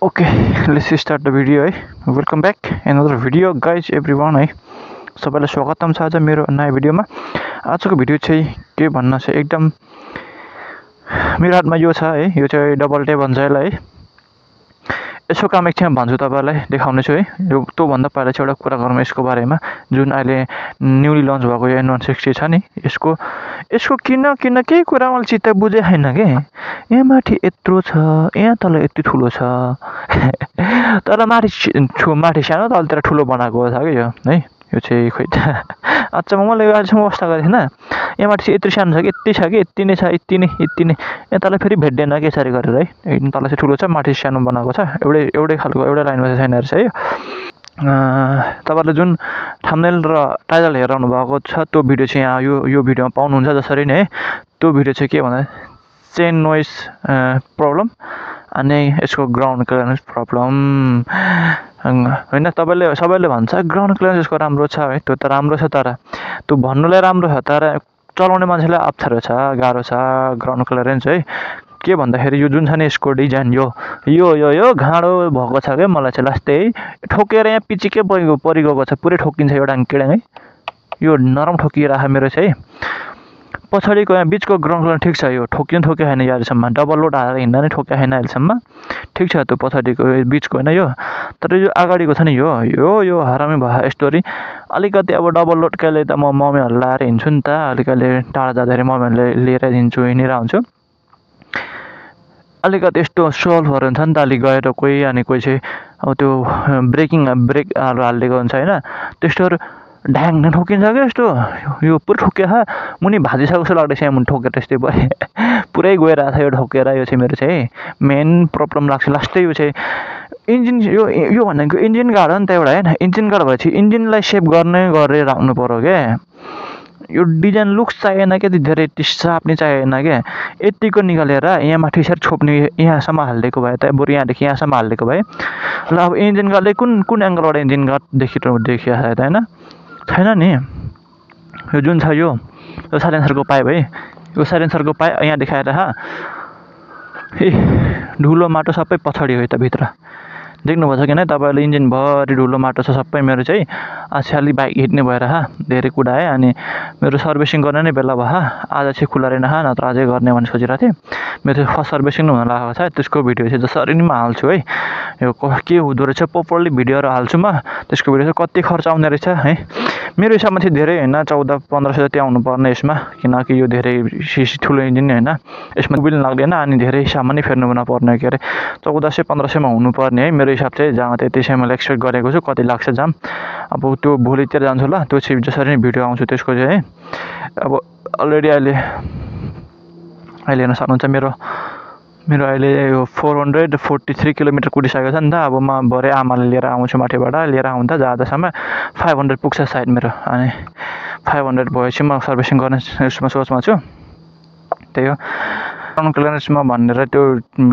Okay, let's start the video है. Welcome back another video guys everyone है. सबैलाई स्वागतम छ आज मेरो नयाँ भिडियोमा. आजको भिडियो चाहिँ के भन्न छ एकदम मेरो हातमा यो छ है. यो चाहिँ डबल ट्याप भन्छ यसलाई है. यसको काम एकछिन भन्छु तपाईहरुलाई देखाउने छु है. यो त्यो भन्दा पहिला चाहिँ एउटा कुरा गरौँ यसको बारेमा जुन अहिले न्यूली लन्च भएको N160 छ नि यसको किन केही कुरा मैले चित्त बुझे छैन के. यहाँ माथि यत्रो छ, यहाँ तल यति ठुलो छ. तर माथि सानो तलतिर ठुलो बनाएको छ के यो है. यो चाहिँ खोइ अच्छा मैले अहिलेसम्म अवस्था गरेको थिएन. यहाँ माथि यत्रो सानो छ कि यति छ कि यति नै छ यति नै यहाँ तल फेरि भेट्दैन के यसरी गरेर है. एकदम तल चाहिँ ठुलो छ माथि सानो बनाएको छ. एउटै खालको एउटै लाइनमा छैन रहेछ है. तपाईहरुले जुन थम्बनेल र टाइटल हेरिरहनु भएको छ त्यो भिडियो चाहिँ यहाँ यो भिडियोमा पाउनुहुन्छ जसरी नै त्यो भिडियो चाहिँ के भन्दा चेन नोइज प्रब्लम अनि यसको ग्राउन्ड क्लियरेन्स प्रब्लम हैन. सबैले भन्छ ग्राउन्ड क्लियरेन्स यसको राम्रो छ है. त्यो त राम्रो छ तर त्यो भन्नुलाई राम्रो छ तर चलाउने मान्छेलाई अप्ठ्यारो छ गाह्रो छ ग्राउन्ड क्लियरेन्स है. के भन्दाखेरि यो जुन छ नि यसको डिजाइन यो घाँडो भएको छ के मलाई चाहिँ लास्टै ठोकेर यहाँ पिचिकै परिगएको छ. पुरै ठोकिन्छ एउटा किडङ है. यो नरम ठोकिरहेको मेरो चाहिँ पछाडिको यहाँ बिचको ग्राउन्ड क्लियरेन्स ठिक छ. यो ठोकिन छैन यहाँसम्म डबल लोड हालेर हिँड्दा नै ठोक्या छैन अहिलेसम्म ठिक छ. त्यो पछाडिको बिचको हैन यो तर यो अगाडिको छ नि यो हरामी भयो स्टोरी. अलिकति अब डबल लोड कहिले त म मम्मीहरु लाएर हिँड्छु नि त. अलिकति टाढा जाँदाखेरि मम्मीहरुले लिएर हिँड्छु हिँडेर हुन्छु. अलिकति यस्तो सोल्भहरू हुन्छ नि त अलि गएर कोही अनि कोही चाहिँ अब त्यो ब्रेकहरू हालिदिएको हुन्छ हैन. त्यस्तोहरू ढ्याङ ठोकिन्छ क्या यस्तो. यो पुरै ठोक्या मुनि भाजिसकेको जस्तो लाग्दैछ यहाँ मुनि ठोकेर त्यस्तै भयो. पुरै गइरहेको छ यो ठोकेर. यो चाहिँ मेरो चाहिँ मेन प्रब्लम लाग्छ लास्टै. यो चाहिँ इन्जिन यो भनेको इन्जिन गार्ड हो नि त एउटा हैन. इन्जिन गार्ड भएपछि इन्जिनलाई सेभ गरेर राख्नु पर्यो क्या. यो डिजाइन लुक्स चाहिएन क्या धेरै साप नि चाहिएन क्या. यतिको निकालेर यहाँ माथि यसरी छोप्ने यहाँसम्म हालिदिएको भए त बरु यहाँदेखि यहाँसम्म हालिदिएको भए ल. अब इन्जिन गार्डले कुन एङ्गलबाट इन्जिन गार्ड देखिएको छ हैन छैन नि. यो जुन छ यो साइलेन्सरको पाइप है. यो साइलेन्सरको पाइप यहाँ देखाएर धुलो माटो सबै पछाडि हो त भित्र देख्नुभएको छ कि नै तपाईहरुले. इन्जिन भरि धुलो माटो छ सबै. मेरो चाहिँ आजकल बाइक हिट्ने भएर धेरै कुदाएँ अनि मेरो सर्भिसिङ गर्ने नै बेला भयो. आज चाहिँ खुला रहेन नत्र अझै गर्ने भन्ने सोचिरहेको थिएँ. मेरो फर्स्ट सर्भिसिङ हुन लागेको छ. त्यसको भिडियो चाहिँ जसरी नि म हाल्छु है. यो के हुँदो रहेछ प्रपरली भिडियोहरू हाल्छु म. त्यसको भिडियो चाहिँ कति खर्च आउने रहेछ है. मेरो हिसाबमा चाहिँ धेरै हैन 14-1500 जति आउनु पर्ने यसमा. किनकि यो धेरै सिसी ठुलो इन्जिन हैन. यसमा बिल लाग्दैन अनि धेरै सामान नै फेर्नु नपर्ने के अरे 1400-1500 मा हुनुपर्ने है. मेरो हिसाब चाहिँ जहाँ त्यति चाहिँ मैले एक्सपेक्ट गरेको छु. कति लाग्छ जाम अब त्यो भोलितिर जान्छु ल. त्यो चाहिँ जसरी नै भिडियो आउँछ त्यसको चाहिँ है. अब अलरेडी अहिले हेर्न सक्नुहुन्छ मेरो अहिले यो 443 किलोमिटर कुदिसकेको छ नि त. अब म भरे आमाले लिएर आउँछु माथिबाट लिएर आउँदा जाँदासम्म 500 पुग्छ सायद मेरो. अनि 500 भएपछि म सर्भिसिङ गर्ने उसमा सोचमा छु. त्यही हो ग्राउन्ड क्लियरेन्समा भनेर त्यो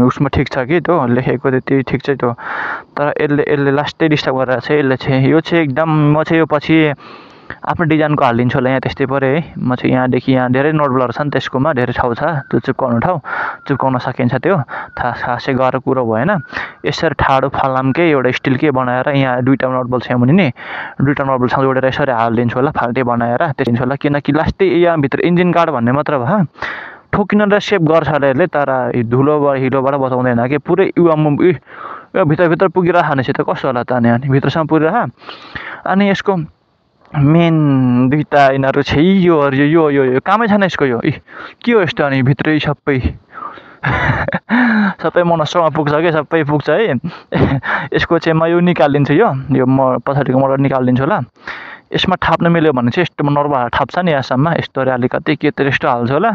उसमा ठिक छ कि त्यो लेखेको त्यति ठिक छ त्यो. तर यसले लास्टै डिस्टर्ब गरेर चाहिँ यसले चाहिँ यो चाहिँ एकदम म चाहिँ यो पछि आफ्नो डिजाइनको हालिदिन्छु होला. यहाँ त्यस्तै पऱ्यो है. म चाहिँ यहाँदेखि यहाँ धेरै नोटबलहरू छ नि त्यसकोमा धेरै ठाउँ छ त्यो चिप्काउन सकिन्छ. त्यो खासै गरेर कुरो भएन. यसरी ठाडो फलामकै एउटा स्टिलकै बनाएर यहाँ दुईवटा नोटबल छ मुनि नि दुईवटा नोटबलसँग जोडेर यसरी हालिदिन्छु होला. फाल्टे बनाएर त्यतिन्छ होला. किनकि लास्टै यहाँभित्र इन्जिन गार्ड भन्ने मात्र भयो. ठोकिन र सेभ गर्छ यसले तर धुलोबाट हिलोबाट बचाउँदैन कि. पुरै यो भित्रभित्र पुगिरहेको खानेछ त कस्तो होला त. अनि भित्रसम्म पुगिरह अनि यसको मेन दुईटा यिनीहरू चाहिँ यो कामै छैन यसको. यो के हो यस्तो अनि भित्रै सबै मनस्टरमा पुग्छ कि सबै पुग्छ है. यसको चाहिँ म यो निकालिदिन्छु. यो म पछाडिको मोटर निकालिदिन्छु होला. यसमा थाप्न मिल्यो भने चाहिँ यस्तोमा नर्मल थाप्छ नि यहाँसम्म यस्तो अलिकति के त्यस्तो हाल्छु होला.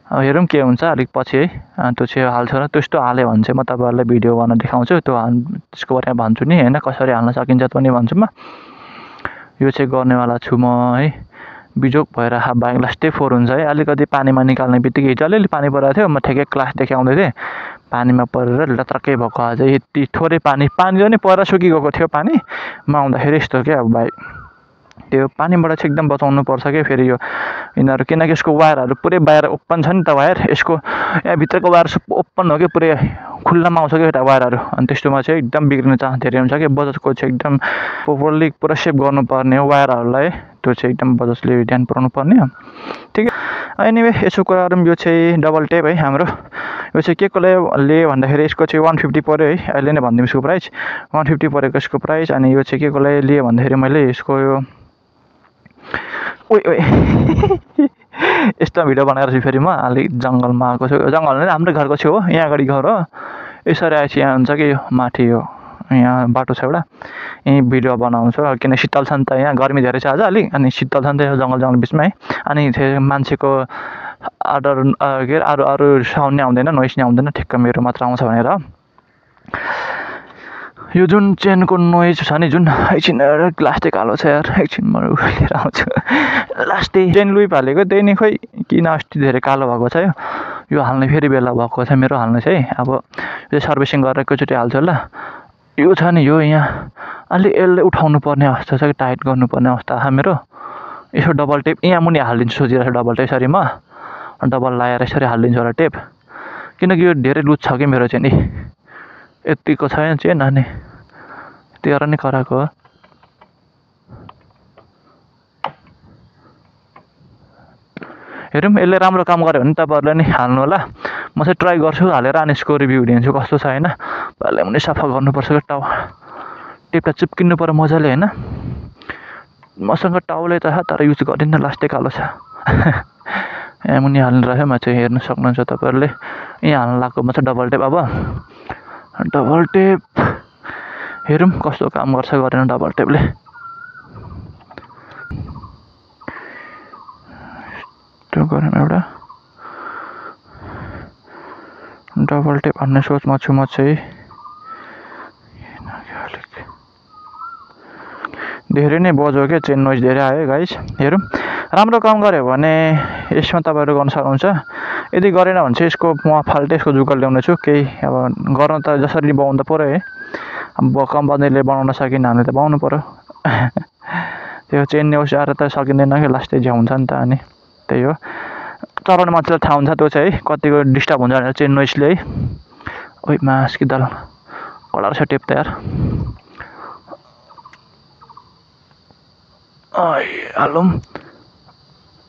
अब हेरौँ के हुन्छ अलिक पछि है. त्यो चाहिँ हाल्छु होला. त्यस्तो हाल्यो भने चाहिँ म तपाईँहरूलाई भिडियो गर्न देखाउँछु. त्यो त्यसको बारेमा भन्छु नि होइन कसरी हाल्न सकिन्छ त्यो नि भन्छु म. यो चाहिँ गर्नेवाला छु म है. बिजोक भएर बाइक लास्टै 4 हुन्छ है. अलिकति पानीमा निकाल्ने बित्तिकै हिजो अलिअलि पानी परेको थियो. म ठेकै क्लासदेखि आउँदै थिएँ पानीमा परेर लत्रक्कै भएको. अझै यति थोरै पानी पनि परेर सुकिगएको थियो पानी म आउँदाखेरि यस्तो क्या अब बाइक त्यो पानीबाट चाहिँ एकदम बचाउनु पर्छ के फेरि यो यिनीहरू किनकि यसको वायरहरू पुरै बाहिर ओपन छ नि त वायर यसको यहाँ भित्रको वायर ओपन हो कि पुरै खुल्लामा आउँछ कि एउटा वायरहरू अनि त्यस्तोमा चाहिँ एकदम बिग्रिने चान्स धेरै हुन्छ कि बजाजको चाहिँ एकदम प्रोपरली पुरा सेभ गर्नुपर्ने हो वायरहरूलाई त्यो चाहिँ एकदम बजाजले ध्यान पुऱ्याउनु पर्ने हो ठिक एनिवे यसो कुरा यो चाहिँ डबल टेप है हाम्रो यो चाहिँ के कोले भन्दाखेरि यसको चाहिँ 150 पर्यो है अहिले नै भनिदिउँ यसको प्राइस 150 परेको यसको प्राइस अनि यो चाहिँ के कोले लिए भन्दाखेरि मैले यसको यो ओइ यस्तो भिडियो बनाएर चाहिँ फेरि म अलिक जङ्गलमा आएको छु जङ्गल नै हाम्रो घरको छेउ हो यहाँ अगाडि घर हो यसरी आएपछि यहाँ हुन्छ कि यो माथि यो यहाँ बाटो छ एउटा यहीँ भिडियो बनाउँछ किन शीतल छ नि त यहाँ गर्मी धेरै छ आज अलिक अनि शीतल छ नि त जङ्गल बिचमा है अनि मान्छेको अर्डर के अरे अरू साउन्ड नै आउँदैन नोइस नै आउँदैन ठिक्क मेरो मात्र आउँछ भनेर यो जुन चेनको नोइज छ नि जुन एकछिन लास्टै कालो छ यार एकछिन म लिएर आउँछु लास्टै चेन लुइप हालेको त्यही नै खोइ किन अस्ति धेरै कालो भएको छ यो हाल्ने फेरि बेला भएको छ मेरो हाल्नु चाहिँ अब यो सर्भिसिङ गरेर एकैचोटि हाल्छु ल यो छ नि यो यहाँ अलि यसले उठाउनु पर्ने अवस्था छ कि टाइट गर्नुपर्ने अवस्था छ मेरो यसो डबल टेप यहाँ मुनि हालिदिन्छु सोचिरहेको छु डबल टेप यसरी म डबल लाएर यसरी हालिदिन्छु होला टेप किनकि यो धेरै लुज छ कि मेरो चाहिँ नि यतिको छैन चाहिँ नानी त्यही नै कराएको हो हेरौँ यसले राम्रो काम गर्यो भने तपाईँहरूले नि हाल्नु होला म चाहिँ ट्राई गर्छु हालेर अनि यसको रिभ्यू दिन्छु कस्तो छ होइन पहिला पनि सफा गर्नुपर्छ कि टेपलाई चिप्किनु पर्यो मजाले होइन मसँग टाउलै त छ तर युज गरिन्न लास्टै कालो छ यहाँ मुनि हाल्नु रहेछ म चाहिँ हेर्नु सक्नुहुन्छ तपाईँहरूले यहाँ हाल्नु लाग्एको म चाहिँ डबल टेप अब डबल टेप हेरौँ कस्तो काम गर्छ गरेन डबल टेपले त्यो गरेन एउटा डबल टेप हान्ने सोचमा छु म चाहिँ धेरै नै बज्यो क्या चेन नोइज धेरै आयो गाइस हेरौँ राम्रो काम गऱ्यो भने यसमा तपाईँहरू गर्न सक्नुहुन्छ यदि गरेन भने चाहिँ यसको म फाल्टै यसको जुगाड ल्याउने छु केही अब गर्न त जसरी बनाउँदा पऱ्यो है अब कम्पनीले बनाउन सकिन हामीले त बनाउनु पऱ्यो त्यो चेन नोइज आएर त सकिँदैन कि लास्टै झ्याउ हुन्छ नि त अनि त्यही हो चलाउने मान्छेलाई थाहा हुन्छ त्यो चाहिँ है कतिको डिस्टर्ब हुन्छ भनेर चेन नोइजले है ओइ मास कि दल कडा रहेछ टेप त यार हालौँ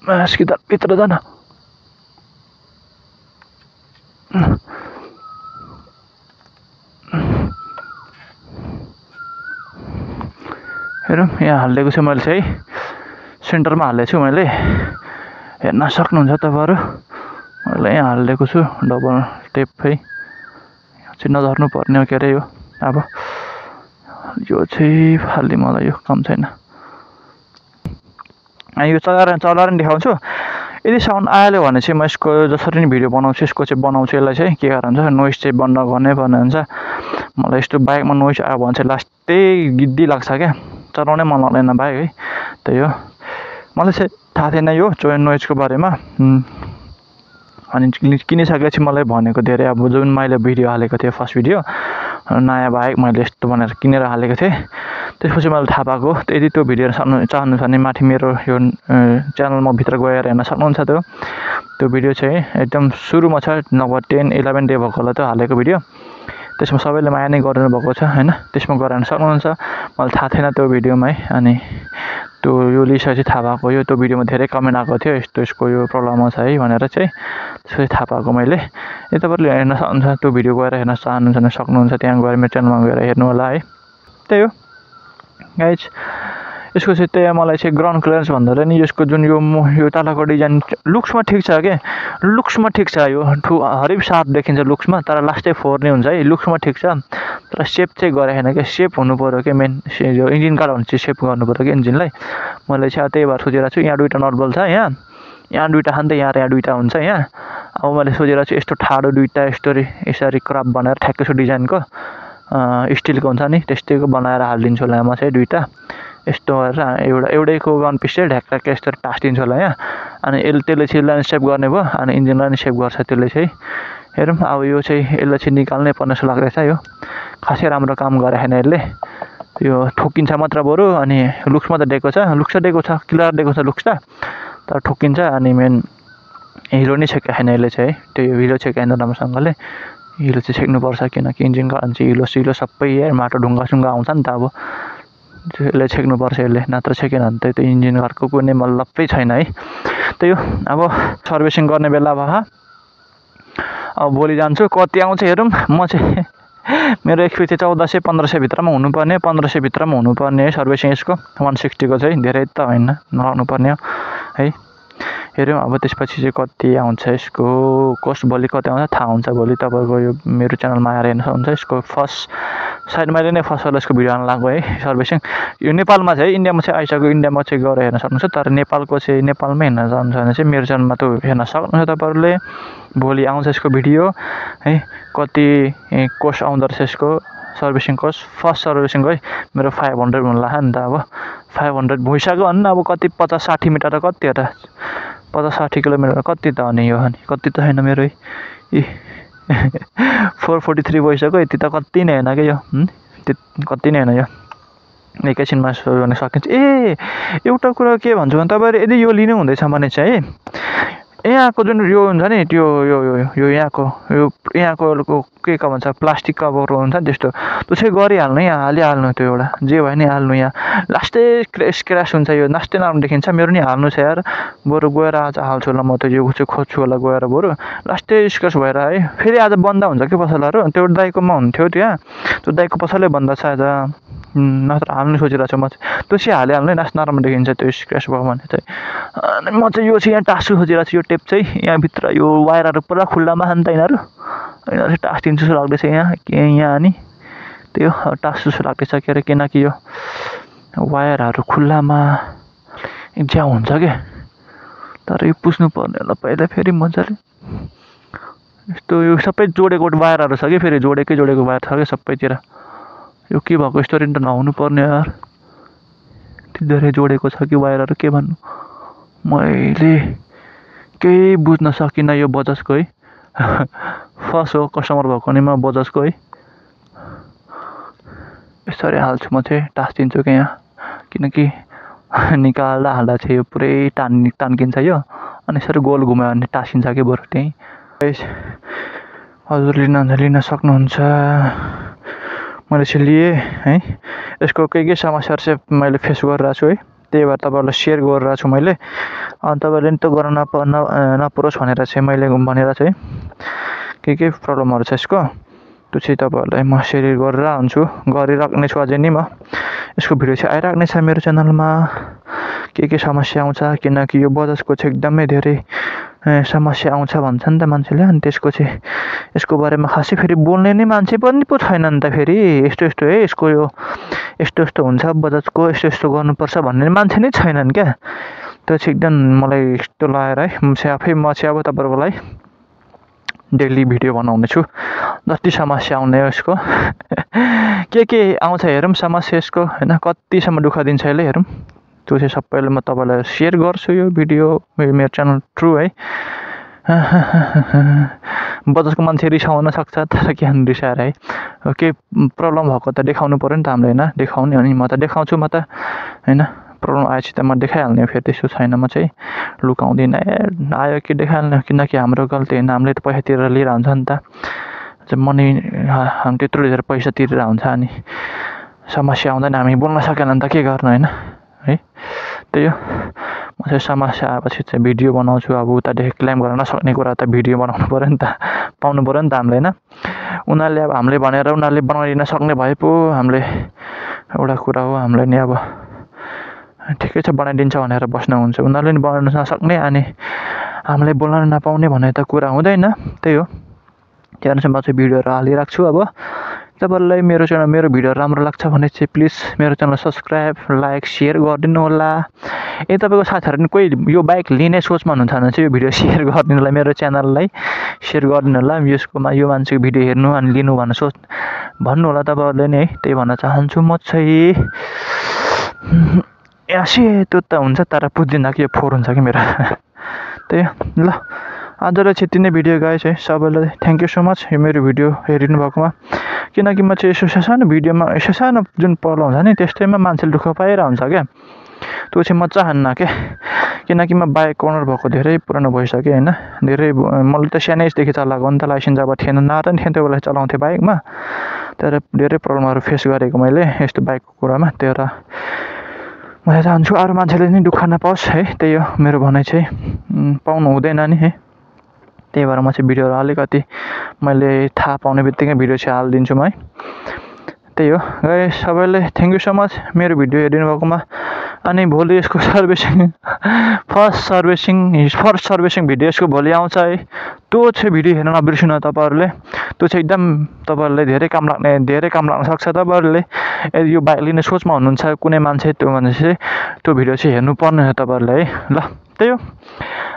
मास कि दल भित्र जान हेरौँ यहाँ हालिदिएको छु मैले चाहिँ सेन्टरमा हालेको छु मैले हेर्न सक्नुहुन्छ तपाईँहरू मैले यहाँ हालिदिएको छु डबल टेप है चाहिँ नधर्नु पर्ने हो के अरे यो अब यो चाहिँ फाल्ने मलाई यो काम छैन यो चलाएर नि देखाउँछु यदि साउन्ड आयो भने चाहिँ म यसको जसरी नै भिडियो बनाउँछु यसको चाहिँ बनाउँछु यसलाई चाहिँ के कारण हुन्छ नोइज चाहिँ बन्द गर्नै पर्ने हुन्छ मलाई यस्तो बाइकमा नोइज आयो भने चाहिँ लास्टै गिद्दी लाग्छ क्या चलाउनै मन लाग्दैन बाइक है त्यही हो मलाई चाहिँ थाहा थिएन यो चोइन नोइजको बारेमा अनि किनिसकेपछि मलाई भनेको धेरै अब जुन मैले भिडियो हालेको थिएँ फर्स्ट भिडियो नयाँ बाइक मैले यस्तो भनेर किनेर हालेको थिएँ त्यसपछि मैले थाहा पाएको यदि त्यो भिडियो चाहनुहुन्छ भने माथि मेरो यो च्यानलमा भित्र गएर हेर्न सक्नुहुन्छ त्यो भिडियो चाहिँ एकदम सुरुमा छ लगभग 10-11 डे भएको होला त्यो हालेको भिडियो त्यसमा सबैले माया नै गरिनु भएको छ होइन त्यसमा गएर हेर्न सक्नुहुन्छ मलाई थाहा थिएन त्यो भिडियोमा है अनि त्यो यो लिइसकेपछि थाहा भएको यो त्यो भिडियोमा धेरै कमेन्ट आएको थियो यस्तो यसको यो प्रब्लम छ है भनेर चाहिँ त्यसपछि थाहा पाएको मैले तपाईँहरूले हेर्न सक्नुहुन्छ त्यो भिडियो गएर हेर्न चाहनुहुन्छ भने सक्नुहुन्छ त्यहाँ गएर मेरो च्यानलमा गएर हेर्नु होला है त्यही हो गाइज यसको चाहिँ त्यही मलाई चाहिँ ग्राउन्ड क्लियरेन्स भन्दा नि यसको जुन यो तलको डिजाइन लुक्समा ठिक छ के लुक्समा ठिक छ यो हरिब सार्प देखिन्छ लुक्समा तर लास्टै फोर नै हुन्छ है लुक्समा ठिक छ तर सेप चाहिँ गरेको छैन क्या सेप हुनु पऱ्यो क्या मेन यो इन्जिन कार्ड भने चाहिँ सेप गर्नु पऱ्यो क्या इन्जिनलाई मैले चाहिँ त्यही भएर सोचिरहेको छु यहाँ दुईवटा नटबल छ यहाँ दुईवटा खान्छ यहाँ दुईवटा हुन्छ यहाँ अब मैले सोचिरहेको छु यस्तो ठाडो दुईवटा यसरी क्रप बनाएर ठ्याक्कै डिजाइनको स्टिलको हुन्छ नि त्यस्तैको बनाएर हालिदिन्छु होला म चाहिँ दुईवटा यस्तो गरेर एउटैको वान पिस चाहिँ ढ्याक्क यस्तो टाँसिदिन्छु होला यहाँ अनि त्यसले चाहिँ यसलाई सेप गर्ने भयो अनि इन्जिनलाई नि सेप गर्छ त्यसले चाहिँ हेरौँ अब यो चाहिँ यसलाई चाहिँ निकाल्नै पर्ने जस्तो लाग्दैछ यो खासै राम्रो काम गरेको छैन यसले यो ठोकिन्छ मात्र बरु अनि लुक्समा त दिएको छ दिएको छ क्लियर दिएको छ लुक्स त तर ठोकिन्छ अनि मेन हिरो नै छेकेको छैन यसले चाहिँ त्यो हिरो छेकेन राम्रोसँगले हिलो चाहिँ छेक्नुपर्छ किनकि इन्जिन कारण चाहिँ हिलो सबै माटो ढुङ्गासुङ्गा आउँछ नि त अब यसले छेक्नुपर्छ यसले नत्र छेकेन भने त त्यो इन्जिन घरको कुनै मतलब छैन है त्यही हो अब सर्भिसिङ गर्ने बेला भयो अब भोलि जान्छु कति आउँछ हेरौँ म चाहिँ मेरो एक्सपेक्ट चाहिँ 1400 1500 भित्रमा हुनुपर्ने 1500 भित्रमा हुनुपर्ने है सर्भिसिङ यसको 160 को चाहिँ धेरै त होइन नलाउनु पर्ने हो है हेऱ्यौँ अब त्यसपछि चाहिँ कति आउँछ यसको कस्ट भोलि कति आउँछ थाहा हुन्छ भोलि तपाईँको यो मेरो च्यानलमा आएर हेर्न सक्नुहुन्छ यसको फर्स्ट सायद मैले नै फर्स्ट यसको भिडियो हाल्न लाग्यो है सर्भिसिङ यो नेपालमा चाहिँ इन्डियामा चाहिँ आइसक्यो इन्डियामा चाहिँ गएर हेर्न सक्नुहुन्छ तर नेपालको चाहिँ नेपालमै हेर्न चाहनुहुन्छ भने चाहिँ मेरो च्यानलमा त हेर्न सक्नुहुन्छ तपाईँहरूले भोलि आउँछ यसको भिडियो है कति कोस्ट आउँदो रहेछ यसको सर्भिसिङ कोस्ट फर्स्ट सर्भिसिङको है मेरो 500 हुन लाग्यो नि त अब 500 भइसक्यो अनि अब कति 50-60 मिटर त कति हो त 50-60 किलोमिटर कति त अनि यो अनि कति त छैन मेरो है 443 भइसक्यो यति त कति नै होइन क्या यो कति नै होइन यो एकैछिनमा गर्न सकिन्छ एउटा कुरा के भन्छु भने तपाईँहरू यदि यो लिनु हुँदैछ भने चाहिँ यहाँको जुन यो हुन्छ नि त्यो यो यहाँको के भन्छ प्लास्टिक कभरहरू हुन्छ नि त्यस्तो त्यो चाहिँ गरिहाल्नु यहाँ हालिहाल्नु त्यो एउटा जे भयो नि हाल्नु यहाँ लास्टै स्क्र्याच हुन्छ यो लास्टै राम्रो देखिन्छ मेरो नि हाल्नु छ यार बरु गएर आज हाल्छु होला म त यो चाहिँ खोज्छु होला गएर बरु लास्टै स्क्र्याच भएर है फेरि आज बन्द हुन्छ कि पसलहरू त्यो दाइकोमा हुन्थ्यो त्यहाँ त्यो दाइको पसलै बन्द छ आज नत्र हाल्नु सोचिरहेको छु म चाहिँ त्यो चाहिँ हालिहाल्नु है लास्ट नराम्रो देखिन्छ त्यो स्क्र्याच भयो भने चाहिँ अनि म चाहिँ यो चाहिँ यहाँ टास्छु खोजिरहेको छु यो टेप चाहिँ यहाँभित्र यो वायरहरू पुरा खुल्लामा खान्छ त यिनीहरू चाहिँ टास्टिन्छ जस्तो लाग्दैछ यहाँ अनि त्यो टास्छ जस्तो लाग्दैछ के अरे किनकि यो वायरहरू खुल्लामा ज्या हुन्छ क्या तर यो पुस्नु पर्ने होला पहिला फेरि मजाले यस्तो यो सबै जोडेको वायरहरू छ कि फेरि जोडेको वायर छ क्या सबैतिर यो के भएको स्टोरी त नहुनु पर्ने यार यति धेरै जोडेको छ कि वायरहरू के भन्नु मैले केही बुझ्न सकिनँ यो बजाजको है फर्स्ट हो कस्टमर भएको नि म बजाजको है यसरी हाल्छु म चाहिँ टाँसिदिन्छु क्या यहाँ किनकि निकाल्दा हाल्दा चाहिँ यो पुरै तान्किन्छ यो अनि यसरी गोल घुमायो भने टाँसिन्छ कि बरु त्यहीँ हजुर लिन सक्नुहुन्छ मैले चाहिँ लिएँ है यसको केही समस्याहरू चाहिँ मैले फेस गरिरहेको छु है त्यही भएर तपाईँहरूलाई सेयर गरिरहेको छु मैले अनि तपाईँहरूले नि त गर्न नपरोस् भनेर चाहिँ मैले भनेर चाहिँ के प्रब्लमहरू छ यसको त्यो चाहिँ तपाईँहरूलाई म सेयर गरिराख्ने छु अझै नि म यसको भिडियो चाहिँ आइराख्ने छ मेरो च्यानलमा के समस्या आउँछ किनकि यो बजाजको चाहिँ एकदमै धेरै समस्या आउँछ भन्छ नि त मान्छेले अनि त्यसको चाहिँ यसको बारेमा खासै फेरि बोल्ने नै मान्छे पनि पो छैन नि त फेरि यस्तो है यसको यो यस्तो हुन्छ बजाजको यस्तो गर्नुपर्छ भन्ने मान्छे नै छैनन् क्या त्यो चाहिँ एकदम मलाई यस्तो लागेर है म चाहिँ अब तपाईँहरूको लागि डेली भिडियो बनाउने छु जति समस्या आउने हो यसको के आउँछ हेरौँ समस्या यसको होइन कतिसम्म दुःख दिन्छ यसले हेरौँ त्यो चाहिँ सबैले म तपाईँलाई सेयर गर्छु यो भिडियो मेरो च्यानल ट्रु है बजाजको मान्छे रिसाउन सक्छ तर के रिसाएर है के प्रब्लम भएको त देखाउनु पऱ्यो नि त हामीले होइन देखाउने अनि म त देखाउँछु म त होइन प्रब्लम आएपछि त म देखाइहाल्ने फेरि त्यस्तो छैन म चाहिँ लुकाउँदिनँ आयो कि देखाइहाल्ने किनकि हाम्रो गल्ती होइन हामीले त पैसा तिरेर लिएर हुन्छ नि त मनी हामी त्यत्रो धेरै पैसा तिरेर हुन्छ अनि समस्या आउँदैन हामी बोल्न सकेन भने त के गर्नु होइन है त्यही हो म चाहिँ समस्या आएपछि चाहिँ भिडियो बनाउँछु अब उतादेखि क्लेम गर्न नसक्ने कुरा त भिडियो बनाउनु पऱ्यो नि त पाउनु पऱ्यो नि त हामीले होइन उनीहरूले अब हामीले भनेर उनीहरूले बनाइदिन सक्ने भए पो हामीले एउटा कुरा हो हामीले नि अब ठिकै छ बनाइदिन्छ भनेर बस्नुहुन्छ उनीहरूले नि बनाउन नसक्ने अनि हामीले बोल्न नपाउने भन्ने त कुरा हुँदैन त्यही हो त्यही अनुसार म चाहिँ भिडियोहरू हालिरहेको छु अब तपाईँहरूलाई मेरो भिडियो राम्रो लाग्छ भने चाहिँ प्लिज मेरो च्यानल सब्सक्राइब लाइक सेयर गरिदिनु होला तपाईँको साथीहरू नि कोही यो बाइक लिने सोचमा हुनुहुन्छ भने चाहिँ यो भिडियो सेयर गरिदिनु होला मेरो च्यानललाई सेयर गरिदिनु होला यो मान्छेको भिडियो हेर्नु अनि लिनु भन्नु होला तपाईँहरूले नि है त्यही भन्न चाहन्छु म चाहिँ त्यो त हुन्छ तर पुज्दिनँ कि यो फोहोर हुन्छ कि मेरो त्यही ल आजलाई चाहिँ यति नै भिडियो गाइस है। सबैलाई थ्याङ्क यू सो मच यो मेरो भिडियो हेरिदिनु भएकोमा। किनकि म चाहिँ यसो सानो भिडियोमा यसो सानो जुन प्रब्लम हुन्छ नि त्यस्तैमा मान्छेले दुःख पाइरहेको हुन्छ क्या। त्यो चाहिँ म चाहन्न क्या। किनकि म बाइक ओनर भएको धेरै पुरानो भइसक्यो होइन। धेरै मैले त सानैदेखि चलाएको हो नि त, लाइसेन्स जब थिएन नारा नि थिएन त्यो बेला चलाउँथेँ बाइकमा। तर धेरै प्रब्लमहरू फेस गरेको मैले यस्तो बाइकको कुरामा। त्यही भएर म चाहन्छु अरू मान्छेले नि दुःख नपाओस् है। त्यही हो मेरो भनाइ चाहिँ। पाउनु हुँदैन नि है। त्यही भएर म चाहिँ भिडियोहरू अलिकति मैले थाहा पाउने बित्तिकै भिडियो चाहिँ हालिदिन्छु म है। त्यही हो गाइस, सबैले थ्याङ्क यू सो मच मेरो भिडियो हेरिदिनु भएकोमा। अनि भोलि यसको फर्स्ट सर्भिसिङ भिडियो यसको भोलि आउँछ है। त्यो चाहिँ भिडियो हेर्न नबिर्सिनु तपाईँहरूले। त्यो चाहिँ एकदम तपाईँहरूले धेरै काम लाग्न सक्छ। तपाईँहरूले यदि यो बाइक लिने सोचमा हुनुहुन्छ कुनै मान्छे त्यो भने चाहिँ त्यो भिडियो चाहिँ हेर्नुपर्ने हो तपाईँहरूले है। ल त्यही हो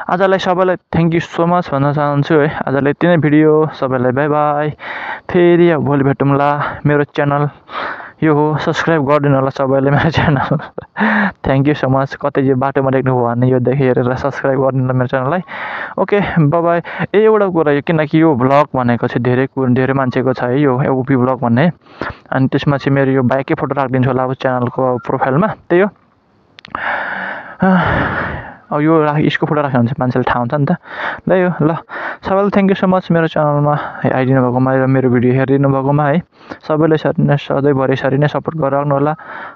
आजलाई सबैलाई थ्याङ्क यू सो मच भन्न चाहन्छु है। आजलाई यति नै भिडियो। सबैलाई बाई बाई। फेरि अब भोलि भेटौँला। मेरो च्यानल यो हो, सब्सक्राइब गरिदिनु होला सबैले मेरो channel. Thank you so much. कतै यो बाटोमा देख्नुभयो भने योदेखि हेरेर सब्सक्राइब गरिदिनु होला मेरो च्यानललाई। Okay by. एउटा कुरा यो किनकि यो भ्लग भनेको चाहिँ धेरै मान्छेको छ है यो एओपी भ्लग भन्ने। अनि त्यसमा चाहिँ मेरो यो बाइकै फोटो राखिदिन्छु होला अब च्यानलको प्रोफाइलमा। त्यही हो अब यो यसको फोटो राख्यो भने चाहिँ मान्छेले थाहा हुन्छ नि त। ल यो ल सबैलाई थ्याङ्क यू सो मच मेरो च्यानलमा आइदिनु भएकोमा र मेरो भिडियो हेरिदिनु भएकोमा है। सबैले सधैँभरि यसरी नै सपोर्ट गरिराख्नु होला।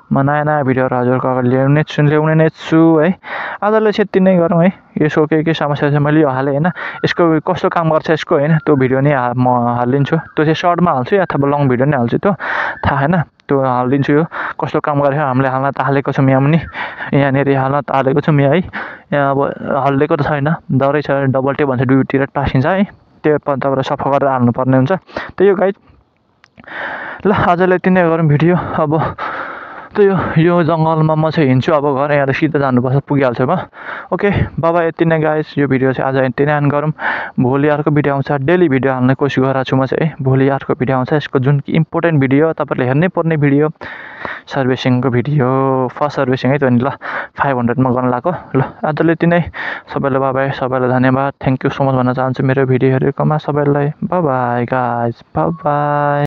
म नयाँ नयाँ भिडियोहरू हजुरको अगाडि ल्याउने नै छु है। आजलाई चाहिँ यति नै गरौँ है। यसको के समस्या छ मैले यो हालेँ होइन। यसको कस्तो काम गर्छ यसको होइन त्यो भिडियो नै म हालिदिन्छु। त्यो चाहिँ सर्टमा हाल्छु अथवा लङ भिडियो नै हाल्छु। त्यो थाहा होइन त्यो हालिदिन्छु। यो कस्तो काम गरेको हामीले हाल्न त हालेको छौँ यहाँ पनि। यहाँनिर हाल्न त हालेको छौँ यहाँ है। यहाँ अब हल्लेको त छैन, डरै छ। डबल टेप भन्छ दुईतिर टाँसिन्छ है। त्यो तपाईँलाई सफा गरेर हाल्नुपर्ने हुन्छ। त्यही हो गाइस। ल आजलाई यति नै गरौँ भिडियो। अब त्यही यो जङ्गलमा म चाहिँ हिँड्छु अब घर। यहाँ सिधा जानुपर्छ, पुगिहाल्छु म। ओके बाबा यति नै गाइस। यो भिडियो चाहिँ आज यति नै गरौँ। भोलि अर्को भिडियो आउँछ। डेली भिडियो हाल्ने कोसिस गरेको छु म चाहिँ है। भोलि अर्को भिडियो आउँछ। यसको जुन कि इम्पोर्टेन्ट भिडियो तपाईँले हेर्नै पर्ने भिडियो सर्भिसिङको भिडियो। फर्स्ट सर्भिसिङ है त्यो नि। ल 500मा गर्न लाग्यो। ल आजले यति नै। सबैलाई बाई। सबैलाई धन्यवाद। थ्याङ्क यू सो मच भन्न चाहन्छु मेरो भिडियो हेरेकोमा सबैलाई। By guys. बाई।